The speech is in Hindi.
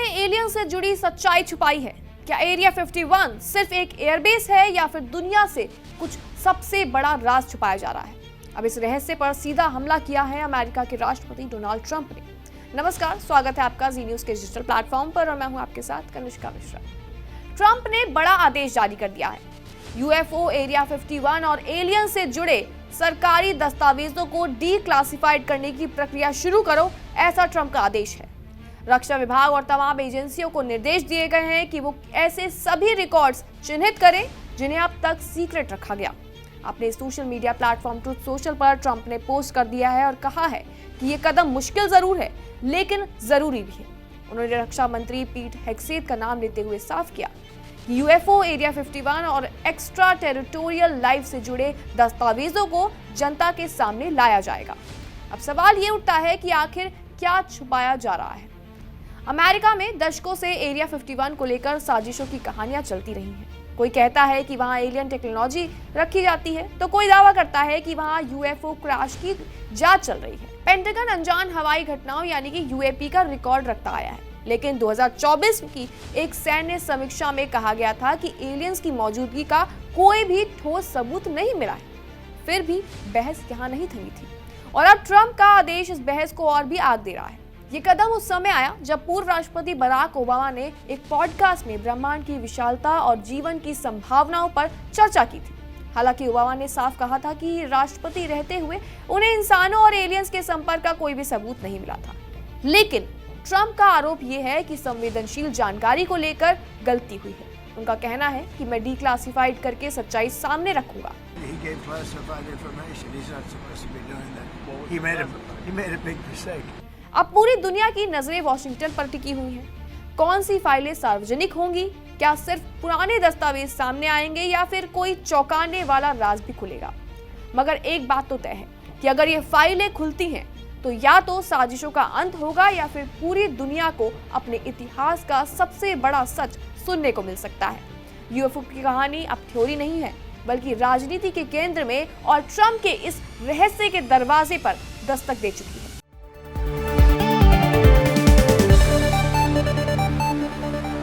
एलियन से जुड़ी सच्चाई छुपाई है? क्या एरिया 51 सिर्फ एक एयरबेस है या फिर दुनिया से कुछ सबसे बड़ा राज छुपाया जा रहा है? अब इस रहस्य पर सीधा हमला किया है अमेरिका के राष्ट्रपति डोनाल्ड ट्रंप ने। नमस्कार, स्वागत है आपका जी न्यूज के डिजिटल प्लेटफॉर्म पर और मैं हूं आपके साथ कनिष्का मिश्रा। ट्रंप ने बड़ा आदेश जारी कर दिया है। यूएफओ, एरिया 51 और एलियन से जुड़े सरकारी दस्तावेजों को डीक्लासिफाइड करने की प्रक्रिया शुरू करो, ऐसा ट्रंप का आदेश है। रक्षा विभाग और तमाम एजेंसियों को निर्देश दिए गए हैं कि वो ऐसे सभी रिकॉर्ड्स चिन्हित करें जिन्हें अब तक सीक्रेट रखा गया। अपने social media platform truth social पर ट्रंप ने पोस्ट कर दिया है और कहा है कि ये कदम मुश्किल जरूर है लेकिन जरूरी भी है। उन्होंने रक्षा मंत्री पीट हेग्सेथ का नाम लेते हुए साफ किया कि यूएफओ, एरिया 51 और एक्स्ट्रा टेरिटोरियल लाइफ से जुड़े दस्तावेजों को जनता के सामने लाया जाएगा। अब सवाल ये उठता है कि आखिर क्या छुपाया जा रहा है? अमेरिका में दशकों से एरिया 51 को लेकर साजिशों की कहानियां चलती रही हैं। कोई कहता है कि वहां एलियन टेक्नोलॉजी रखी जाती है तो कोई दावा करता है कि वहां यूएफओ क्रैश की जांच चल रही है। पेंटागन अनजान हवाई घटनाओं यानी कि यूएपी का रिकॉर्ड रखता आया है, लेकिन 2024 की एक सैन्य समीक्षा में कहा गया था कि एलियंस की मौजूदगी का कोई भी ठोस सबूत नहीं मिला है। फिर भी बहस यहाँ नहीं थमी थी और अब ट्रंप का आदेश इस बहस को और भी आग दे रहा है। ये कदम उस समय आया जब पूर्व राष्ट्रपति बराक ओबामा ने एक पॉडकास्ट में ब्रह्मांड की विशालता और जीवन की संभावनाओं पर चर्चा की थी। हालांकि ओबामा ने साफ कहा था कि राष्ट्रपति रहते हुए उन्हें इंसानों और एलियंस के संपर्क का कोई भी सबूत नहीं मिला था। लेकिन ट्रंप का आरोप यह है कि संवेदनशील जानकारी को लेकर गलती हुई है। उनका कहना है कि मैं डीक्लासिफाइड करके सच्चाई सामने रखूंगा। अब पूरी दुनिया की नजरें वॉशिंगटन पर टिकी हुई हैं। कौन सी फाइलें सार्वजनिक होंगी? क्या सिर्फ पुराने दस्तावेज सामने आएंगे या फिर कोई चौंकाने वाला राज भी खुलेगा? मगर एक बात तो तय है कि अगर ये फाइलें खुलती हैं तो या तो साजिशों का अंत होगा या फिर पूरी दुनिया को अपने इतिहास का सबसे बड़ा सच सुनने को मिल सकता है। यूएफओ की कहानी अब थ्योरी नहीं है बल्कि राजनीति के केंद्र में और ट्रंप के इस रहस्य के दरवाजे पर दस्तक दे चुकी है।